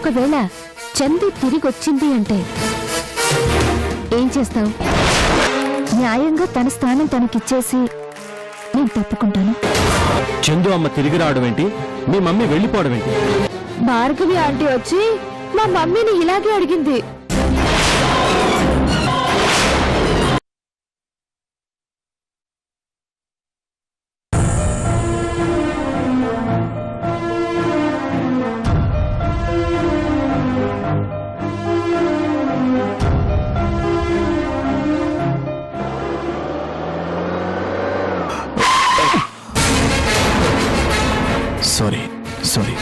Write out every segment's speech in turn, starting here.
ఒకవేళ చందు తిరిగొచ్చింది అంటే ఏం చేస్తావు? న్యాయంగా తన స్థానం తనకిచ్చేసి నేను తప్పుకుంటాను. చందు అమ్మ తిరిగి రావడం ఏంటి, మీ మమ్మీ వెళ్ళిపోవడం ఏంటి? భార్గవి ఆంటీ వచ్చి మా మమ్మీని ఇలాగే అడిగింది. Sorry sorry.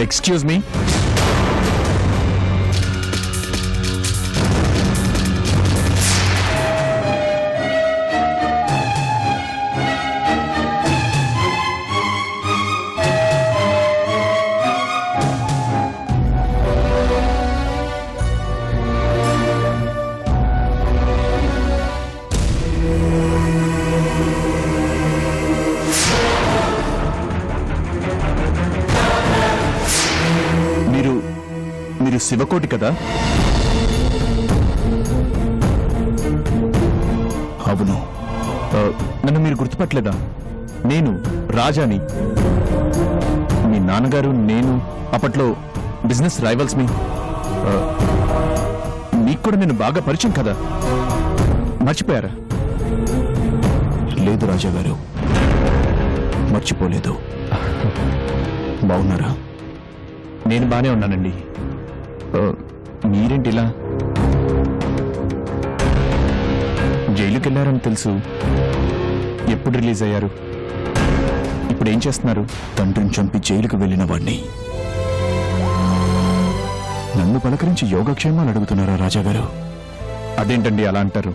Excuse me. మీరు శివకోటి కదా? అవును. నన్ను మీరు గుర్తుపట్టలేదా? నేను రాజాని. మీ నాన్నగారు నేను అప్పట్లో బిజినెస్ రైవల్స్. మీకు కూడా నేను బాగా పరిచయం కదా, మర్చిపోయారా? లేదు రాజా గారు, మర్చిపోలేదు. బాగున్నారా? నేను బానే ఉన్నానండి. మీరేంటి ఇలా? జైలుకి వెళ్ళారని తెలుసు. ఎప్పుడు రిలీజ్ అయ్యారు? ఇప్పుడు ఏం చేస్తున్నారు? తండ్రిని చంపి జైలుకు వెళ్ళిన వాణ్ణి నన్ను పలకరించి యోగక్షేమాలు అడుగుతున్నారా రాజాగారు? అదేంటండి అలా అంటారు?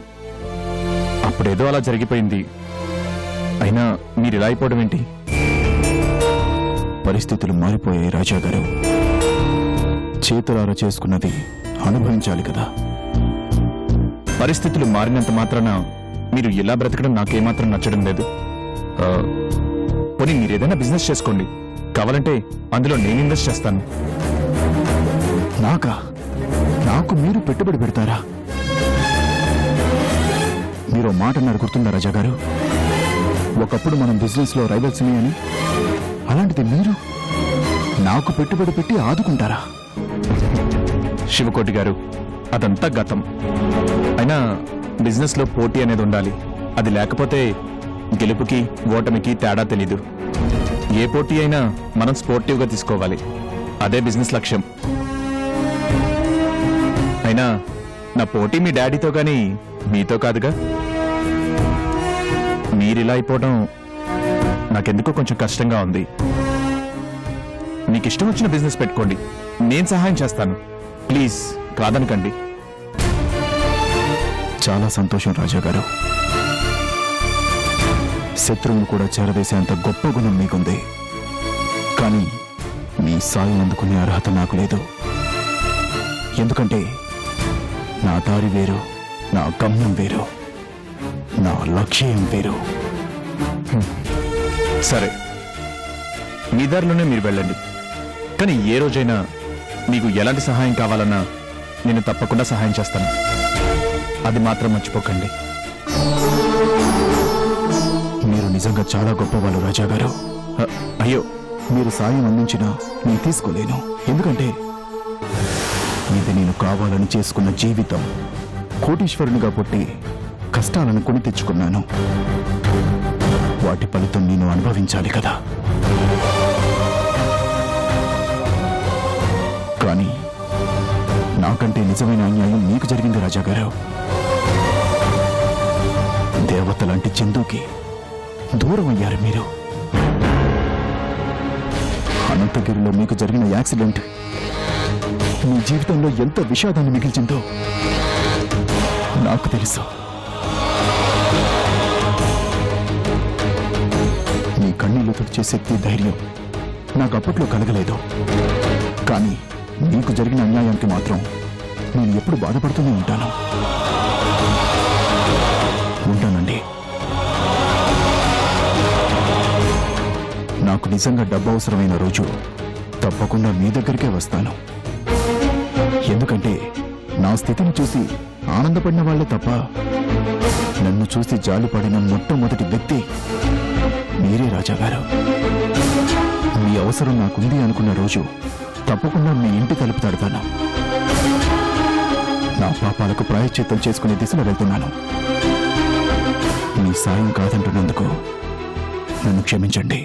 అప్పుడేదో అలా జరిగిపోయింది. అయినా మీరు ఇలా అయిపోవడం ఏంటి? పరిస్థితులు మారిపోయాయి రాజాగారు. చేతులారా చేసుకున్నది అనుభవించాలి కదా. పరిస్థితులు మారినంత మాత్రాన మీరు ఇలా బ్రతకడం నాకేమాత్రం నచ్చడం లేదు. పోనీ మీరు ఏదైనా బిజినెస్ చేసుకోండి, కావాలంటే అందులో నేను ఇన్వెస్ట్ చేస్తాను. నాకు మీరు పెట్టుబడి పెడతారా? మీరు మాట అన్నారు, గుర్తుందా రాజాగారు? ఒకప్పుడు మనం బిజినెస్ లో రైవల్స్ని అని. అలాంటిది మీరు నాకు పెట్టుబడి పెట్టి ఆదుకుంటారా? శివకోటి గారు, అదంతా గతం. అయినా బిజినెస్ లో పోటీ అనేది ఉండాలి. అది లేకపోతే గెలుపుకి ఓటమికి తేడా తెలీదు. ఏ పోటీ అయినా మనం స్పోర్టివ్ గా తీసుకోవాలి. అదే బిజినెస్ లక్ష్యం. అయినా నా పోటీ మీ డాడీతో గాని మీతో కాదుగా. మీరిలా అయిపోవడం నాకెందుకో కొంచెం కష్టంగా ఉంది. మీకు ఇష్టం వచ్చిన బిజినెస్ పెట్టుకోండి, నేను సహాయం చేస్తాను. ప్లీజ్ కాదనకండి. చాలా సంతోషం రాజాగారు. శత్రువును కూడా చేరవేసేంత గొప్ప గుణం మీకుంది. కానీ మీ సాయం అందుకునే అర్హత నాకు లేదు. ఎందుకంటే నా దారి వేరు, నా గమ్యం వేరు, నా లక్ష్యం వేరు. సరే, మీ దారిలోనే మీరు వెళ్ళండి. కానీ ఏ రోజైనా మీకు ఎలాంటి సహాయం కావాలన్నా నేను తప్పకుండా సహాయం చేస్తాను. అది మాత్రం మర్చిపోకండి. మీరు నిజంగా చాలా గొప్పవాళ్ళు రాజాగారు. అయ్యో, మీరు సాయం అందించినా నేను తీసుకోలేను. ఎందుకంటే ఇది నేను కావాలని చేసుకున్న జీవితం. కోటీశ్వరునిగా పుట్టి కష్టాలను కొని తెచ్చుకున్నాను. వాటి ఫలితం నేను అనుభవించాలి కదా. కానీ నాకంటే నిజమైన అన్యాయం మీకు జరిగింది రాజాగారు. దేవత లాంటి చందుకి దూరం అయ్యారు మీరు. అనంతగిరిలో మీకు జరిగిన యాక్సిడెంట్ మీ జీవితంలో ఎంత విషాదాన్ని మిగిల్చిందో నాకు తెలుసు. మీ కన్నీళ్లు తుడిచే శక్తి, ధైర్యం నాకు అప్పట్లో కలగలేదు. కానీ నీకు జరిగిన అన్యాయానికి మాత్రం నేను ఎప్పుడు బాధపడుతూనే ఉంటాను. ఉంటానండి. నాకు నిజంగా డబ్బు అవసరమైన రోజు తప్పకుండా మీ దగ్గరికే వస్తాను. ఎందుకంటే నా స్థితిని చూసి ఆనందపడిన వాళ్లే తప్ప నన్ను చూసి జాలిపడిన మొట్టమొదటి వ్యక్తి మీరే రాజాగారు. మీ అవసరం నాకుంది అనుకున్న రోజు తప్పకుండా మీ ఇంటి తలుపు తడతాను. నా పాపాలకు ప్రాయశ్చిత్తం చేసుకునే దిశలో వెళ్తున్నాను. మీ సాయం కాదంటున్నందుకు నన్ను క్షమించండి.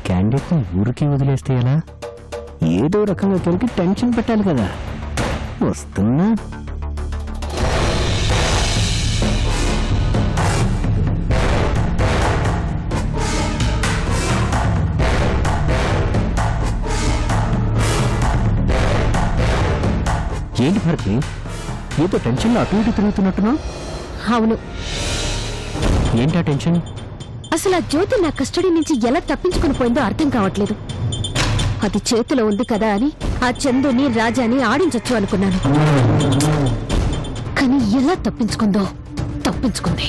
క్యాండిడేట్ని ఊరికి వదిలేస్తే ఎలా? ఏదో రకంగా కలిపి టెన్షన్ పెట్టాలి కదా. వస్తున్నా. ఏంటి భారతి, ఏదో టెన్షన్లో అటు ఇటు తిరుగుతున్నట్టున్నా? అవును, ఏంటా టెన్షన్? అసలు ఆ జ్యోతి నా కస్టడీ నుంచి ఎలా తప్పించుకుని పోయిందో అర్థం కావట్లేదు. అది చేతిలో ఉంది కదా అని ఆ చందుని రాజాని ఆడించొచ్చు అనుకున్నాను. కానీ ఎలా తప్పించుకుంది.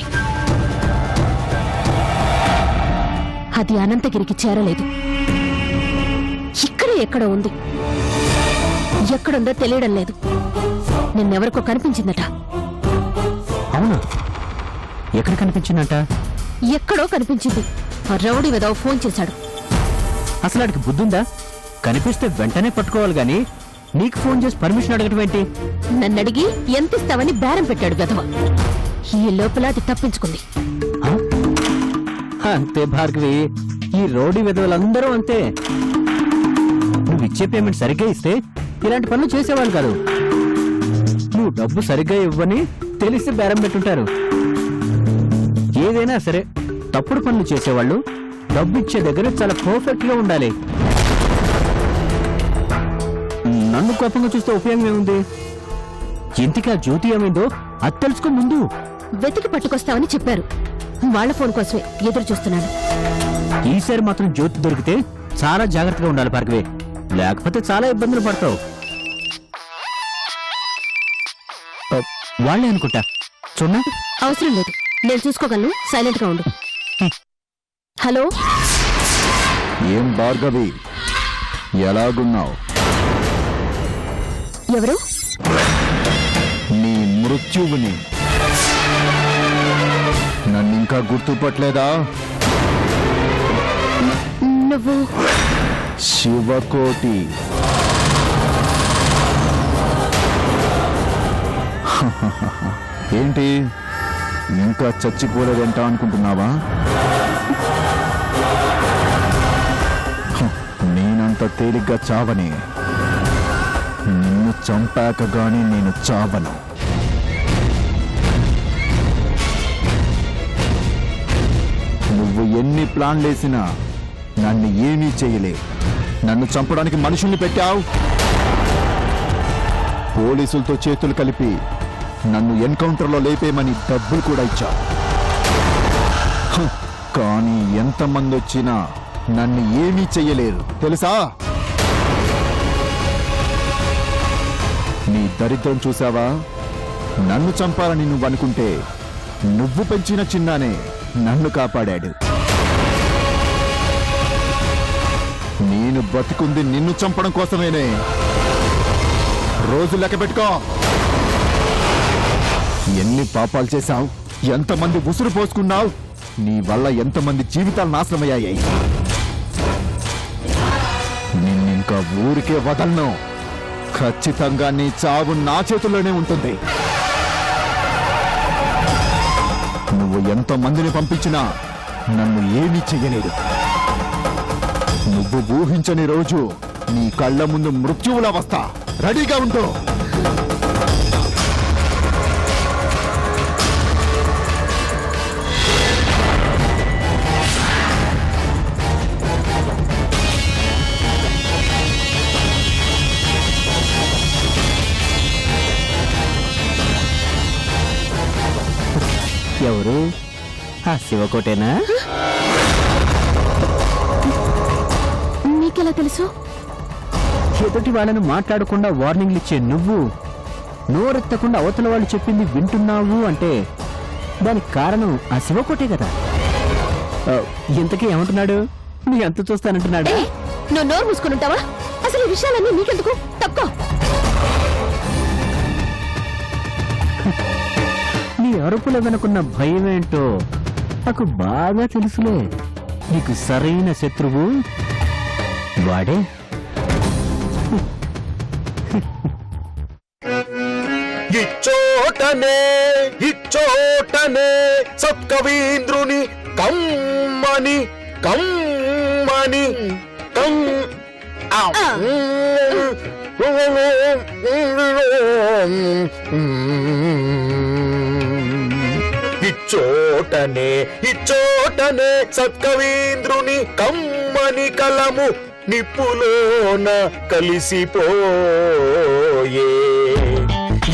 అది అనంతగిరికి చేరలేదు. ఇక్కడే ఎక్కడో ఉంది. ఎక్కడుందో తెలియడం లేదు. నిన్నెవరికో కనిపించిందట. అవునా? ఎక్కడ కనిపించిందట? ఎక్కడో కనిపించింది. ఆ రౌడీ వెదవ ఫోన్ చేశాడు. అసలు ఆడికి బుద్ధుందా? కనిపిస్తే వెంటనే పట్టుకోవాలి గాని నీకు ఫోన్ చేసి పర్మిషన్ అడగటం ఏంటి? నన్నడిగి ఎంత ఇస్తావని బేరం పెట్టాడు వెధవ. ఈ లోపల అది తప్పించుకుంది. ఆ? అంతే భార్గవి, ఈ రోడ్డు విధవలందరూ అంతే. నువ్వు ఇచ్చే పేమెంట్ సరిగ్గా ఇస్తే ఇలాంటి పనులు చేసేవాళ్ళు కాదు. నువ్వు డబ్బు సరిగ్గా ఇవ్వని తెలిసి బేరం పెట్టుంటారు. ఏదైనా సరే తప్పుడు పనులు చేసేవాళ్ళు డబ్బు ఇచ్చే దగ్గర చాలా పర్ఫెక్ట్ గా ఉండాలి. నన్ను కోపంగా చూస్తే ఉపయోగం ఏముంది? ఇంటికి ఆ జ్యోతి ఏమైందో అది తెలుసుకో ముందు. వెతికి పట్టుకొస్తామని చెప్పారు. వాళ్ళ ఫోన్ కోసమే ఎదురు చూస్తున్నాను. ఈసారి మాత్రం జ్యోతి దొరికితే చాలా జాగ్రత్తగా ఉండాలి భార్గవి, లేకపోతే చాలా ఇబ్బందులు పడతావు. వాళ్ళే అనుకుంటా. చూడనా? అవసరం లేదు, నేను చూసుకోగలను. సైలెంట్ గా ఉండు. హలో, ఏం భార్గవి, ఎలాగున్నావు? ఎవరు? నీ మృత్యువుని. నన్నింకా గుర్తుపట్టలేదా? నువ్వు శివకోటి. ఏంటి ఇంకా చచ్చిపోలేదంటా అనుకుంటున్నావా? నేనంత తేలిగ్గా చావనే. నిన్ను చంపాక గాని నేను చావను. నువ్వు ఎన్ని ప్లాన్లేసినా నన్ను ఏమీ చేయలే. నన్ను చంపడానికి మనుషుల్ని పెట్టావు. పోలీసులతో చేతులు కలిపి నన్ను ఎన్కౌంటర్లో లేపేయమని డబ్బులు కూడా ఇచ్చావు. కానీ ఎంతమంది వచ్చినా నన్ను ఏమీ చెయ్యలేరు తెలుసా? నీ దరిద్రం చూసావా? నన్ను చంపాలని నువ్వు అనుకుంటే నువ్వు పెంచిన చిన్నానే నన్ను కాపాడాడు. నేను బతికుంది నిన్ను చంపడం కోసమేనే. రోజు లెక్క పెట్టుకో. ఎన్ని పాపాలు చేశావు, ఎంతమంది ఉసురు పోసుకున్నావు, నీ వల్ల ఎంతమంది జీవితాలు నాశనమయ్యాయి. నిన్నింకా ఊరికే వదలను. ఖచ్చితంగా నీ చావు నా చేతుల్లోనే ఉంటుంది. నువ్వు ఎంతమందిని పంపించినా నన్ను ఏమీ చెయ్యలేదు. నువ్వు ఊహించని రోజు నీ కళ్ళ ముందు మృత్యువులా వస్తా. రెడీగా ఉంటూ. ఎవరు? ఆ శివకోటేనా? నీకెలా తెలుసు? ఎదుటి వాళ్ళను మాట్లాడకుండా వార్నింగ్లు ఇచ్చే నువ్వు నోరెత్తకుండా అవతల వాళ్ళు చెప్పింది వింటున్నావు అంటే దానికి కారణం ఆ శివకోటే కదా. ఇంతకీ ఏమంటున్నాడు? నీ అంత చూస్తానంటున్నాడు. ఏయ్, నువ్వు నోరు మూసుకుని ఉంటావా? అసలు ఈ విషయాలన్నీ నీకెందుకు? తప్పుకో. నీ అరుపుల వెనుకున్న భయమేంటో నాకు బాగా తెలుసులే. నీకు సరైన శత్రువు వాడే. ఇచ్చోటనే సత్కవీంద్రుని కమ్మని కమ్మని ఇచ్చోటనే సత్కవీంద్రుని కమ్మని కలము నిప్పులోన కలిసిపోయే.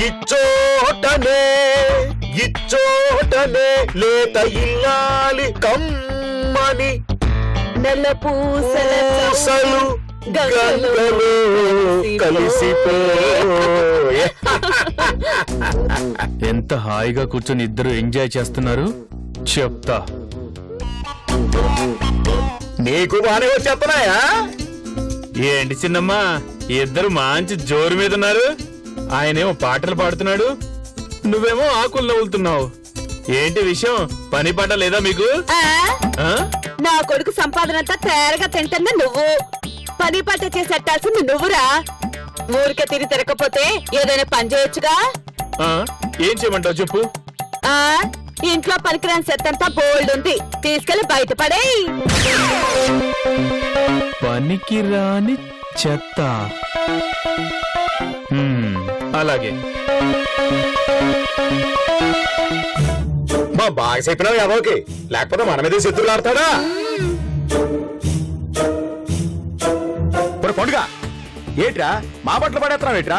ఇచ్చోటనే లేత ఇల్లాలి కమ్మని పూసలు గంగలో కలిసిపోయే. ఎంత హాయిగా కూర్చొని ఇద్దరు ఎంజాయ్ చేస్తున్నారు చెప్తా. నీకు బానే వచ్చేస్తున్నాయా? ఏంటి చిన్నమ్మా, ఇద్దరు మంచి జోరు మీద ఉన్నారు. ఆయనేమో పాటలు పాడుతున్నాడు, నువ్వేమో ఆకులు నవ్వులుతున్నావు. ఏంటి విషయం? పని పాట లేదా మీకు? ఆ? నా కొడుకు సంపాదన అంతా తయారుగా తింటుంది నువ్వు. పని పట్ట చేసేట్టాల్సింది నువ్వురా. ఊరికే తిరిగి తిరగకపోతే ఏదైనా పని చేయొచ్చుగా. ఆ? ఏం చేయమంటావు చెప్పు. ఆ ఇంట్లో పనికిరాని సెత్తంతా బోల్డ్ ఉంది, తీసుకెళ్లి బయటపడేయ్. పనికి రాని చెత్త. అలాగే. మా బాగా చెప్పినావు ఎవరికి, లేకపోతే మన మీద శత్రువులు ఆడతాడా? పండుగ ఏట్రా మా బట్టలు పడేస్తున్నావు ఏట్రా?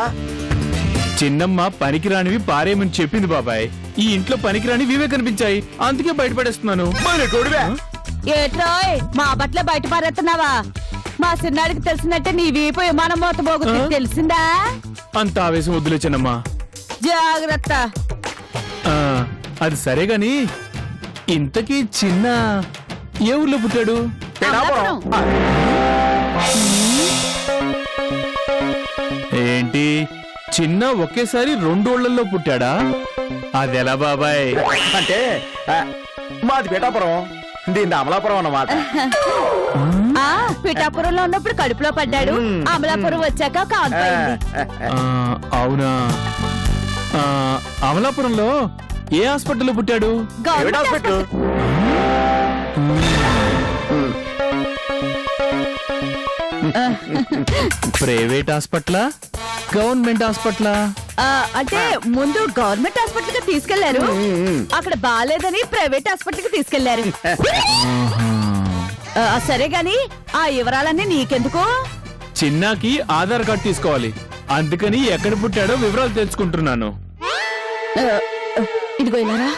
చిన్నమ్మ పనికిరానివి పారేమని చెప్పింది బాబాయ్. ఈ ఇంట్లో పనికిరాని వివే కనిపించాయి, అందుకే బయటపడేస్తున్నాను. మరి కొడువే ఏట్రోయ్, మా బట్టలే బయట పారేస్తున్నావా? మా చిన్నాడికి తెలిసిందంటే నీ వీపు విమానం మోత పోగుతుంది, తెలిసిందా? అంత ఆవేశం వద్దులే చిన్నమ్మ. జాగ్రత్త. అది సరే గాని ఇంతకీ చిన్న ఏ ఊర్లో పుట్టాడు? పిఠాపురం. ఏంటి చిన్న ఒకేసారి 2 ఊళ్ళల్లో పుట్టాడా? అదెలా బాబాయ్? అంటే మాది పిఠాపురం, దీన్ని అమలాపురం అన్నమాట. ఆ పిఠాపురంలో ఉన్నప్పుడు కడుపులో పడ్డాడు, అమలాపురం వచ్చాక కాలిపోయింది. అవునా? అమలాపురంలో ఏ హాస్పిటల్లో పుట్టాడు? Private hospital. ప్రైవేట్ హాస్పిటలా గవర్నమెంట్ హాస్పిటలా? అంటే ముందు గవర్నమెంట్ హాస్పిటల్ కి తీసుకెళ్లారు, అక్కడ బాలేదని ప్రైవేట్ హాస్పిటల్ కి తీసుకెళ్లారు. సరే గాని ఆ వివరాలన్నీ నీకెందుకు? చిన్నాకి ఆధార్ కార్డు తీసుకోవాలి, అందుకని ఎక్కడ పుట్టాడో వివరాలు తెలుసుకుంటున్నాను. ఇదిగో ఇలారా,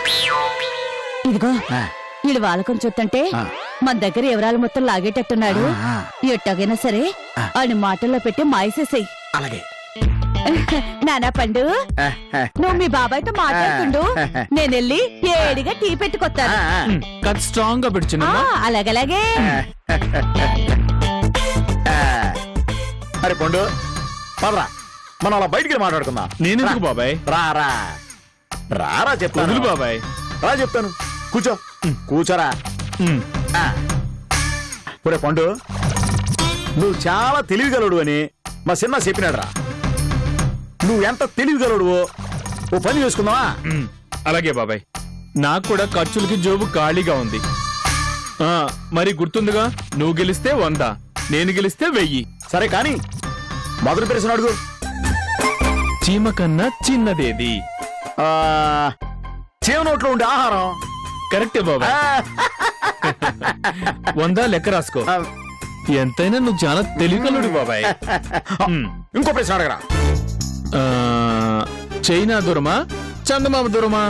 ఇదిగో వీడు వాళ్ళకొని చూస్తుంటే మన దగ్గర వివరాలు మొత్తం లాగేటట్టున్నాడు. ఎట్టగైనా సరే వాడి మాటల్లో పెట్టి మాయసేసేయి. అలాగే. నానా పండు, నువ్వు మీ బాబాయ్తో మాట్లాడుతుండు, నేను వెళ్ళి ఏడిగా టీ పెట్టుకొస్తాను. కథ స్ట్రాంగ్ గా పెట్టు చిన్నమ్మ. అలాగలాగే. అరే పండు, పదరా మనం అలా బయటికి మాట్లాడుకుందాం. నేనెందుకు బాబాయ్? రారా రారా చెప్తాను. వదులు బాబాయ్. రా చెప్తాను. కూర్చో కూర్చోరా. ఒరే పండు, నువ్వు చాలా తెలివిగలడు అని మా చిన్న చెప్పినాడు రా. నువ్వు ఎంత తెలివిగలడువో ఓ పని చేసుకుందావా? అలాగే బాబాయ్, నాకు కూడా ఖర్చులకి జోబు ఖాళీగా ఉంది. మరి గుర్తుందిగా, నువ్వు గెలిస్తే 100, నేను గెలిస్తే 1000. సరే కానీ మొదటి ప్రశ్న అడుగు. చీమ కన్నా చిన్నదేది? చీమ నోట్లో ఉండే ఆహారం. కరెక్టే బాబాయ్. 100 లెక్క రాసుకో. ఎంతైనా నువ్వు చాలా తెలివికలుడు బాబాయ్. ఇంకో ప్రశ్న అడగరా. చైనా దూరమా, చందమామ దూరమా?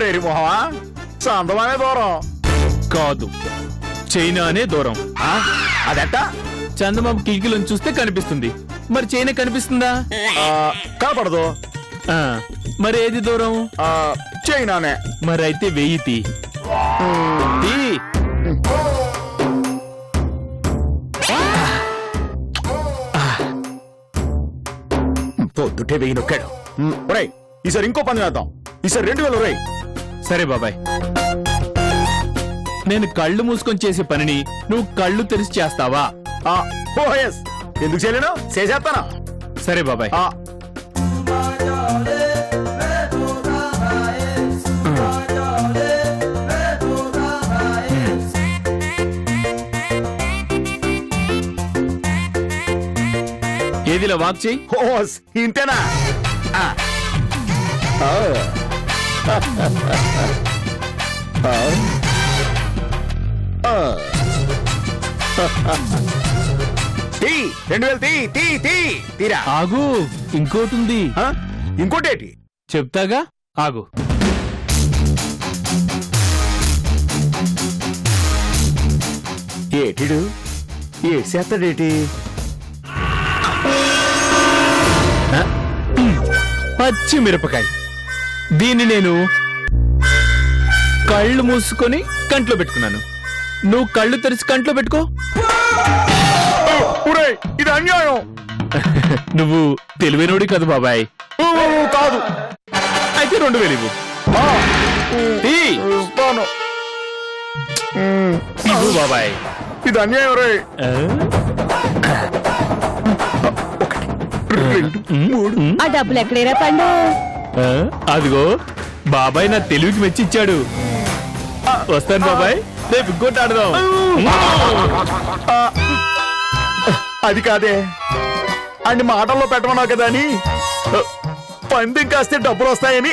రేరి మొహమా, చందమామే దూరం. కాదు, చైనానే దూరం. అదెట్టా? చందమామ కిటికీలను చూస్తే కనిపిస్తుంది, మరి చైనా కనిపిస్తుందా? కనపడదు. మరి ఏది దూరం? చైనానే. మరి అయితే 1000 తీ. పొద్దుటే 1000 నొక్కాడు. ఒరేయ్, ఈసారి ఇంకో పని చేద్దాం. ఈసారి 2000 రై. సరే బాబాయ్, నేను కళ్ళు మూసుకొని చేసే పనిని నువ్వు కళ్ళు తెరిచి చేస్తావా? ఎందుకు చేయలేను? చేసేస్తాను. సరే బాబాయ్. ఏదిలా వాక్ చెయ్యి. ఇంతేనా? తీ 2000 తీరా. ఆగు, ఇంకోటి ఉంది. ఇంకోటేటి? చెప్తాగా, ఆగు. ఏటిడు ఏడ్చేస్తాడేటి? పచ్చి మిరపకాయ. దీన్ని నేను కళ్ళు మూసుకొని కంట్లో పెట్టుకున్నాను. నువ్వు కళ్ళు తెరిచి కంట్లో పెట్టుకో. ఇది అన్యాయం. నువ్వు తెలివైనోడి కదా బాబాయ్. కాదు. అయితే 2000 ఇవ్వు. ఇవ్వు బాబాయ్. ఇది అన్యాయం రే. 1 2 3. ఆ డబ్బులు ఎక్కడేరా పండు? అదిగో బాబాయ్ నా తెలివికి మెచ్చిచ్చాడు. వస్తాను బాబాయ్, రేపు ఇంకోటి ఆడదాం. అది కాదే, అన్ని మాటల్లో పెట్టమన్నావు కదా అని. పందెం కాస్తే డబ్బులు వస్తాయని.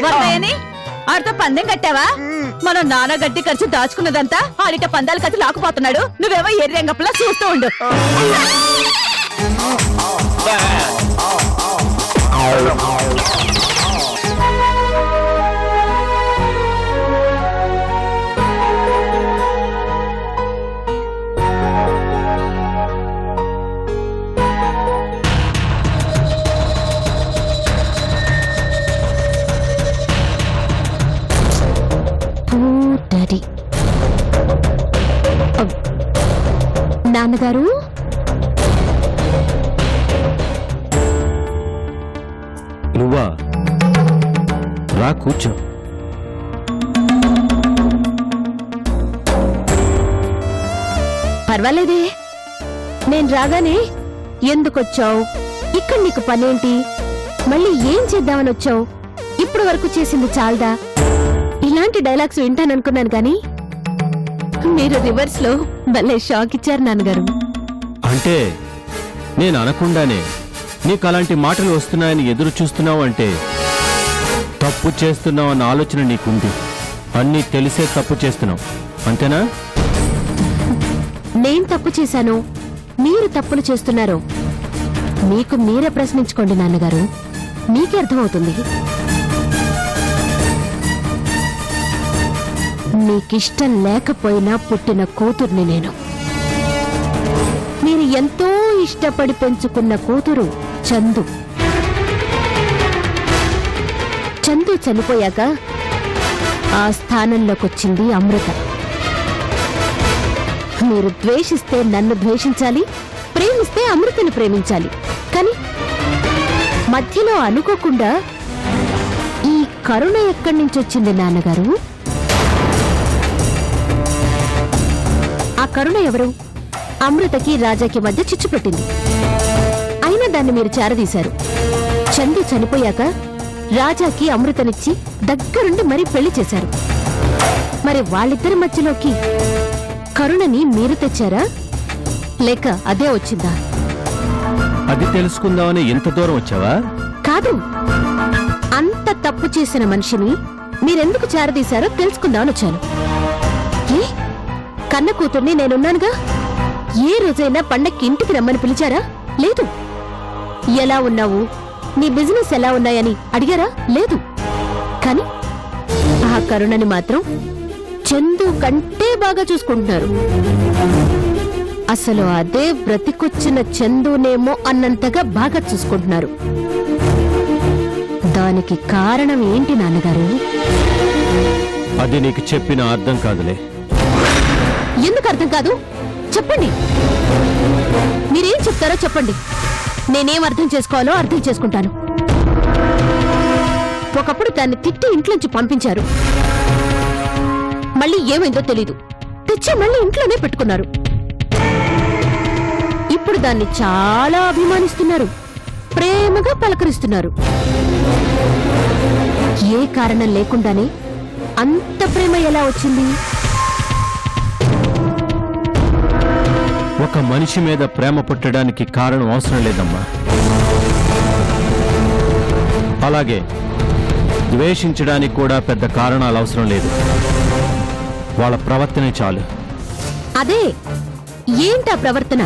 ఆడితో పందెం కట్టావా? మన నాన్న గడ్డి ఖర్చు దాచుకున్నదంతా ఆడిట పందాలు కట్టి లాక్కుపోతున్నాడు. నువ్వేమో ఎర్రంగప్పలా చూస్తూ ఉండు. నాన్నగారు, నువ్వా? రా కూర్చో. పర్వాలేదే. నేను రాగానే ఎందుకొచ్చావు, ఇక్కడ నీకు పనేంటి, మళ్ళీ ఏం చేద్దామని వచ్చావు, ఇప్పటి వరకు చేసింది చాలదా, ఇలాంటి డైలాగ్స్ వింటాననుకున్నాను కానీ మీరు రివర్స్ లో భలే షాక్ ఇచ్చారు నాన్నగారు. అంటే నేను అనకుండానే నీకు అలాంటి మాటలు వస్తున్నాయని ఎదురు చూస్తున్నావు అంటే తప్పు చేస్తున్నావు అన్న ఆలోచన నీకుంది. అన్నీ తెలిసే తప్పు చేస్తున్నావు, అంతేనా? నేను తప్పు చేశాను, మీరు తప్పులు చేస్తున్నారో మీకు మీరే ప్రశ్నించుకోండి నాన్నగారు, మీకే అర్థమవుతుంది. మీకిష్టం లేకపోయినా పుట్టిన కూతుర్ని నేను. మీరు ఎంతో ఇష్టపడి పెంచుకున్న కూతురు చందు. చందు చనిపోయాక ఆ స్థానంలోకొచ్చింది అమృత. మీరు ద్వేషిస్తే నన్ను ద్వేషించాలి, ప్రేమిస్తే అమృతను ప్రేమించాలి. కానీ మధ్యలో అనుకోకుండా ఈ కరుణ ఎక్కడి నుంచి వచ్చింది నాన్నగారు? కరుణ ఎవరు? అమృతకి రాజాకి మధ్య చిచ్చు పెట్టింది. అయినా దాన్ని మీరు చేరదీశారు. చందు చనిపోయాక రాజాకి అమృతనిచ్చి దగ్గరుండి మరీ పెళ్లి చేశారు. మరి వాళ్ళిద్దరి మధ్యలోకి కరుణని మీరు తెచ్చారా, లేక అదే వచ్చిందా? అది తెలుసుకుందామని ఎంత దూరం వచ్చావా? కాదు, అంత తప్పు చేసిన మనిషిని మీరెందుకు చేరదీశారో తెలుసుకుందామని వచ్చాను. ఏ కన్న కూతుర్ని నేనున్నానుగా. ఏ రోజైనా పండక్కి ఇంటికి రమ్మని పిలిచారా? లేదు. ఎలా ఉన్నావు, నీ బిజినెస్ ఎలా ఉన్నాయని అడిగారా? లేదు. కాని ఆ కరుణని మాత్రం చందు కంటే బాగా చూసుకుంటున్నారు. అసలు అదే బ్రతికొచ్చిన చందునేమో అన్నంతగా బాగా చూసుకుంటున్నారు. దానికి కారణం ఏంటి నాన్నగారు? అది నీకు చెప్పిన అర్థం కాదులే. ఎందుకు అర్థం కాదు? చెప్పండి. మీరేం చెప్తారో చెప్పండి. నేనేం అర్థం చేసుకోవాలో అర్థం చేసుకుంటాను. ఒకప్పుడు దాన్ని తిట్టి ఇంట్లోంచి పంపించారు. మళ్ళీ ఏమైందో తెలీదు, తెచ్చి మళ్ళీ ఇంట్లోనే పెట్టుకున్నారు. ఇప్పుడు దాన్ని చాలా అభిమానిస్తున్నారు, ప్రేమగా పలకరిస్తున్నారు. ఏ కారణం లేకుండానే అంత ప్రేమ ఎలా వచ్చింది? ఒక మనిషి మీద ప్రేమ పుట్టడానికి కారణం అవసరం లేదమ్మా. అలాగే ద్వేషించడానికి కూడా పెద్ద కారణాలు అవసరం లేదు. వాళ్ళ ప్రవర్తనే చాలు. అదే ఏంటా ప్రవర్తన?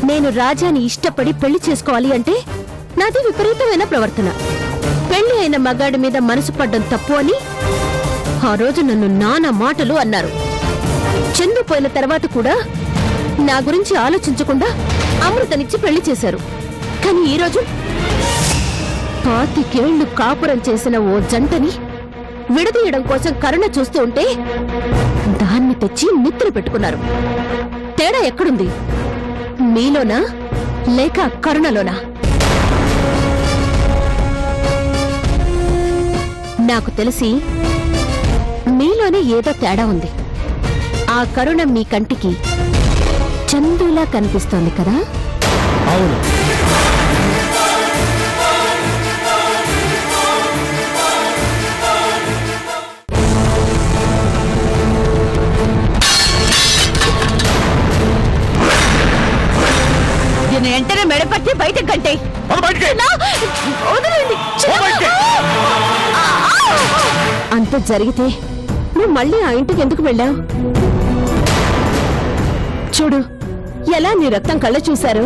నేను రాజాని ఇష్టపడి పెళ్లి చేసుకోవాలి అంటే నాది విపరీతమైన ప్రవర్తన. పెళ్లి అయిన మగాడి మీద మనసు పడ్డం తప్పు అని ఆ రోజు నన్ను నానా మాటలు అన్నారు. చందు పోయిన తర్వాత కూడా నా గురించి ఆలోచించకుండా అమృతనిచ్చి పెళ్లి చేశారు. కానీ ఈరోజు 25 ఏళ్లు కాపురం చేసిన ఓ జంటని విడదీయడం కోసం కరుణ చూస్తూ ఉంటే దాన్ని తెచ్చి నెత్తిన పెట్టుకున్నారు. తేడా ఎక్కడుంది? మీలోనా లేక కరుణలోనా? నాకు తెలిసి మీలోనే ఏదో తేడా ఉంది. ఆ కరుణ మీ కంటికి చందులా కనిపిస్తోంది కదా? అవును. దీన్ని వెంటనే మెడపట్టి బయటకు కంటే. అంత జరిగితే నువ్వు మళ్ళీ ఆ ఇంటికి ఎందుకు వెళ్ళావు? చూడు ఎలా నీ రక్తం కళ్ళ చూశారు.